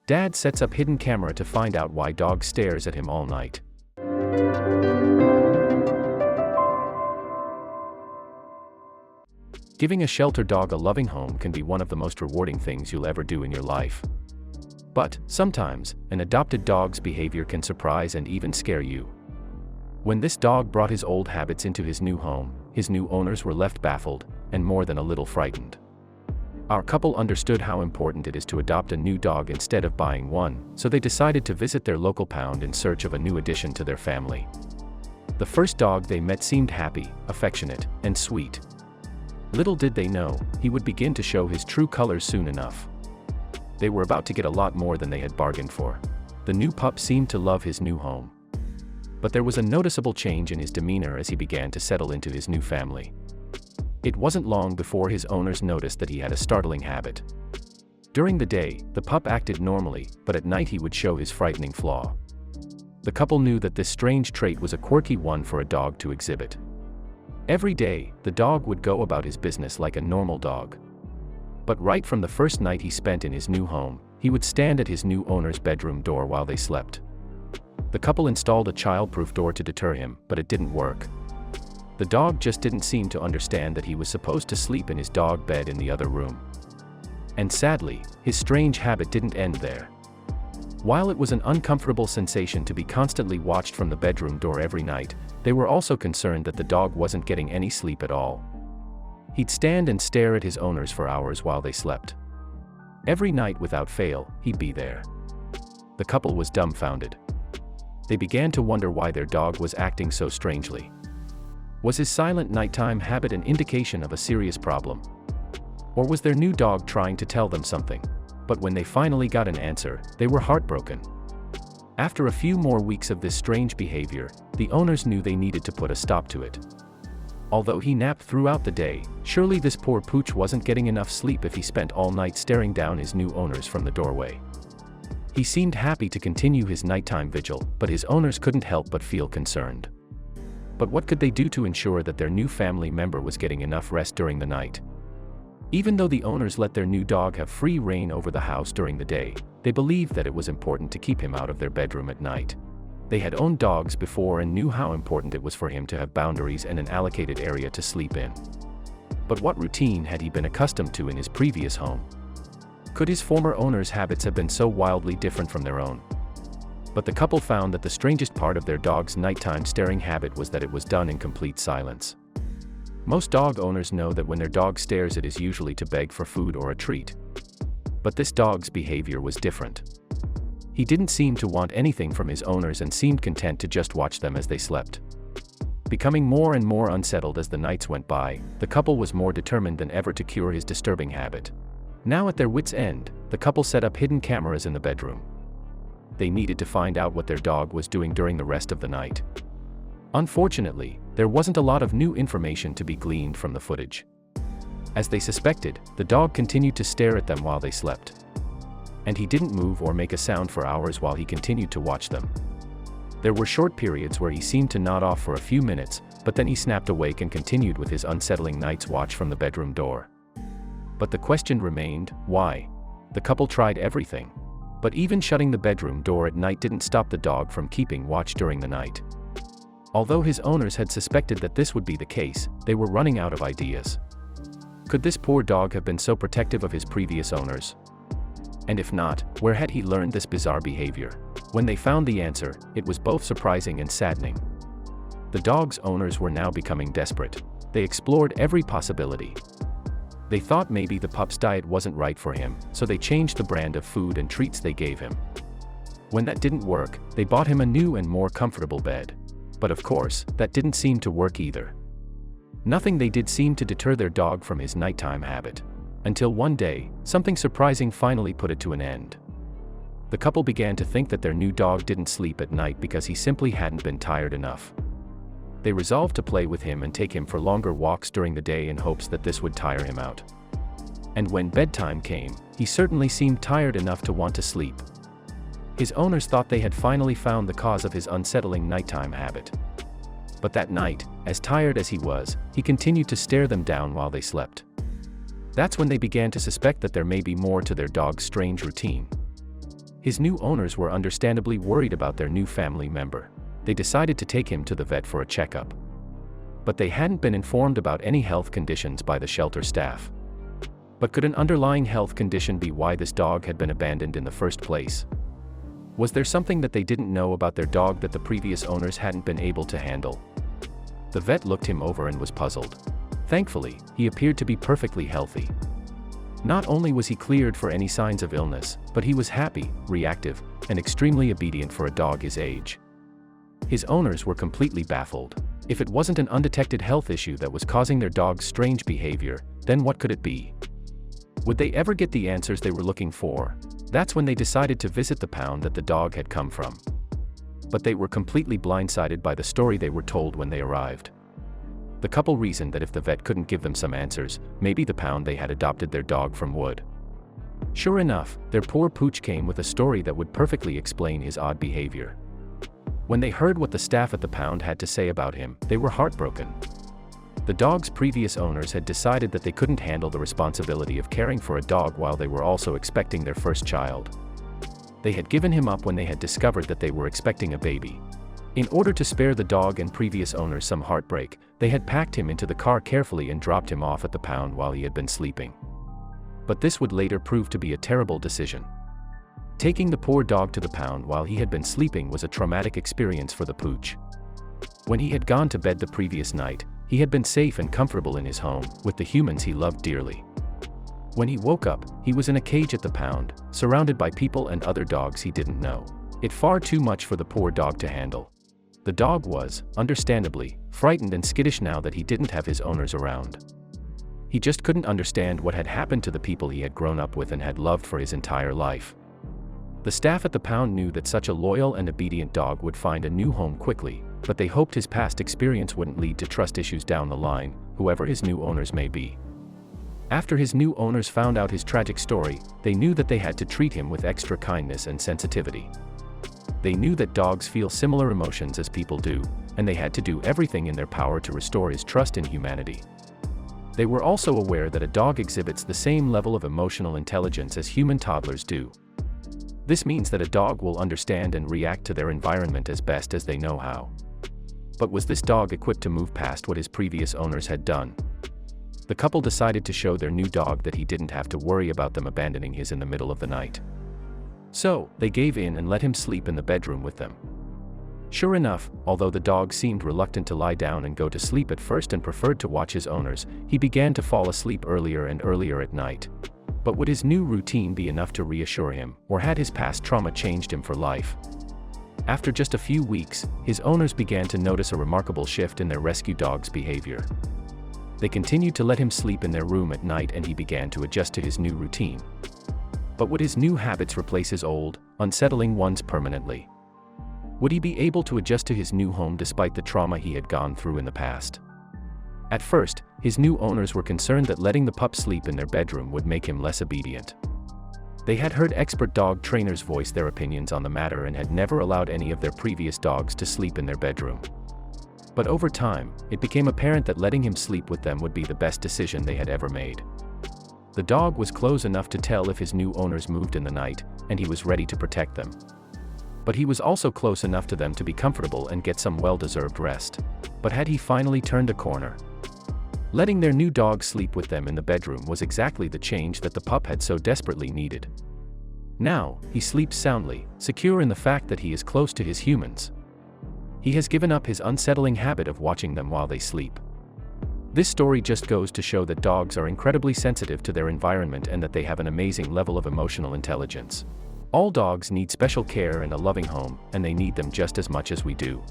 Dad sets up hidden camera to find out why dog stares at him all night. Giving a shelter dog a loving home can be one of the most rewarding things you'll ever do in your life. But, sometimes, an adopted dog's behavior can surprise and even scare you. When this dog brought his old habits into his new home, his new owners were left baffled, and more than a little frightened. Our couple understood how important it is to adopt a new dog instead of buying one, so they decided to visit their local pound in search of a new addition to their family. The first dog they met seemed happy, affectionate, and sweet. Little did they know, he would begin to show his true colors soon enough. They were about to get a lot more than they had bargained for. The new pup seemed to love his new home. But there was a noticeable change in his demeanor as he began to settle into his new family. It wasn't long before his owners noticed that he had a startling habit. During the day, the pup acted normally, but at night he would show his frightening flaw. The couple knew that this strange trait was a quirky one for a dog to exhibit. Every day, the dog would go about his business like a normal dog. But right from the first night he spent in his new home, he would stand at his new owner's bedroom door while they slept. The couple installed a child-proof door to deter him, but it didn't work. The dog just didn't seem to understand that he was supposed to sleep in his dog bed in the other room. And sadly, his strange habit didn't end there. While it was an uncomfortable sensation to be constantly watched from the bedroom door every night, they were also concerned that the dog wasn't getting any sleep at all. He'd stand and stare at his owners for hours while they slept. Every night without fail, he'd be there. The couple was dumbfounded. They began to wonder why their dog was acting so strangely. Was his silent nighttime habit an indication of a serious problem? Or was their new dog trying to tell them something? But when they finally got an answer, they were heartbroken. After a few more weeks of this strange behavior, the owners knew they needed to put a stop to it. Although he napped throughout the day, surely this poor pooch wasn't getting enough sleep if he spent all night staring down his new owners from the doorway. He seemed happy to continue his nighttime vigil, but his owners couldn't help but feel concerned. But what could they do to ensure that their new family member was getting enough rest during the night? Even though the owners let their new dog have free rein over the house during the day, they believed that it was important to keep him out of their bedroom at night. They had owned dogs before and knew how important it was for him to have boundaries and an allocated area to sleep in. But what routine had he been accustomed to in his previous home? Could his former owner's habits have been so wildly different from their own? But the couple found that the strangest part of their dog's nighttime staring habit was that it was done in complete silence. Most dog owners know that when their dog stares, it is usually to beg for food or a treat. But this dog's behavior was different. He didn't seem to want anything from his owners and seemed content to just watch them as they slept. Becoming more and more unsettled as the nights went by, the couple was more determined than ever to cure his disturbing habit. Now at their wits' end, the couple set up hidden cameras in the bedroom. They needed to find out what their dog was doing during the rest of the night. Unfortunately, there wasn't a lot of new information to be gleaned from the footage. As they suspected, the dog continued to stare at them while they slept. And he didn't move or make a sound for hours while he continued to watch them. There were short periods where he seemed to nod off for a few minutes, but then he snapped awake and continued with his unsettling night's watch from the bedroom door. But the question remained, why? The couple tried everything. But even shutting the bedroom door at night didn't stop the dog from keeping watch during the night. Although his owners had suspected that this would be the case, they were running out of ideas. Could this poor dog have been so protective of his previous owners? And if not, where had he learned this bizarre behavior? When they found the answer, it was both surprising and saddening. The dog's owners were now becoming desperate. They explored every possibility. They thought maybe the pup's diet wasn't right for him, so they changed the brand of food and treats they gave him. When that didn't work, they bought him a new and more comfortable bed. But of course, that didn't seem to work either. Nothing they did seemed to deter their dog from his nighttime habit. Until one day, something surprising finally put it to an end. The couple began to think that their new dog didn't sleep at night because he simply hadn't been tired enough. They resolved to play with him and take him for longer walks during the day in hopes that this would tire him out. And when bedtime came, he certainly seemed tired enough to want to sleep. His owners thought they had finally found the cause of his unsettling nighttime habit. But that night, as tired as he was, he continued to stare them down while they slept. That's when they began to suspect that there may be more to their dog's strange routine. His new owners were understandably worried about their new family member. They decided to take him to the vet for a checkup. But they hadn't been informed about any health conditions by the shelter staff. But could an underlying health condition be why this dog had been abandoned in the first place? Was there something that they didn't know about their dog that the previous owners hadn't been able to handle? The vet looked him over and was puzzled. Thankfully, he appeared to be perfectly healthy. Not only was he cleared for any signs of illness, but he was happy, reactive, and extremely obedient for a dog his age. His owners were completely baffled. If it wasn't an undetected health issue that was causing their dog's strange behavior, then what could it be? Would they ever get the answers they were looking for? That's when they decided to visit the pound that the dog had come from. But they were completely blindsided by the story they were told when they arrived. The couple reasoned that if the vet couldn't give them some answers, maybe the pound they had adopted their dog from would. Sure enough, their poor pooch came with a story that would perfectly explain his odd behavior. When they heard what the staff at the pound had to say about him, they were heartbroken. The dog's previous owners had decided that they couldn't handle the responsibility of caring for a dog while they were also expecting their first child. They had given him up when they had discovered that they were expecting a baby. In order to spare the dog and previous owners some heartbreak, they had packed him into the car carefully and dropped him off at the pound while he had been sleeping. But this would later prove to be a terrible decision. Taking the poor dog to the pound while he had been sleeping was a traumatic experience for the pooch. When he had gone to bed the previous night, he had been safe and comfortable in his home, with the humans he loved dearly. When he woke up, he was in a cage at the pound, surrounded by people and other dogs he didn't know. It far too much for the poor dog to handle. The dog was, understandably, frightened and skittish now that he didn't have his owners around. He just couldn't understand what had happened to the people he had grown up with and had loved for his entire life. The staff at the pound knew that such a loyal and obedient dog would find a new home quickly, but they hoped his past experience wouldn't lead to trust issues down the line, whoever his new owners may be. After his new owners found out his tragic story, they knew that they had to treat him with extra kindness and sensitivity. They knew that dogs feel similar emotions as people do, and they had to do everything in their power to restore his trust in humanity. They were also aware that a dog exhibits the same level of emotional intelligence as human toddlers do. This means that a dog will understand and react to their environment as best as they know how. But was this dog equipped to move past what his previous owners had done? The couple decided to show their new dog that he didn't have to worry about them abandoning his in the middle of the night. So, they gave in and let him sleep in the bedroom with them. Sure enough, although the dog seemed reluctant to lie down and go to sleep at first and preferred to watch his owners, he began to fall asleep earlier and earlier at night. But would his new routine be enough to reassure him, or had his past trauma changed him for life? After just a few weeks, his owners began to notice a remarkable shift in their rescue dog's behavior. They continued to let him sleep in their room at night and he began to adjust to his new routine. But would his new habits replace his old, unsettling ones permanently? Would he be able to adjust to his new home despite the trauma he had gone through in the past? At first, his new owners were concerned that letting the pup sleep in their bedroom would make him less obedient. They had heard expert dog trainers voice their opinions on the matter and had never allowed any of their previous dogs to sleep in their bedroom. But over time, it became apparent that letting him sleep with them would be the best decision they had ever made. The dog was close enough to tell if his new owners moved in the night, and he was ready to protect them. But he was also close enough to them to be comfortable and get some well-deserved rest. But had he finally turned a corner? Letting their new dog sleep with them in the bedroom was exactly the change that the pup had so desperately needed. Now, he sleeps soundly, secure in the fact that he is close to his humans. He has given up his unsettling habit of watching them while they sleep. This story just goes to show that dogs are incredibly sensitive to their environment and that they have an amazing level of emotional intelligence. All dogs need special care and a loving home, and they need them just as much as we do.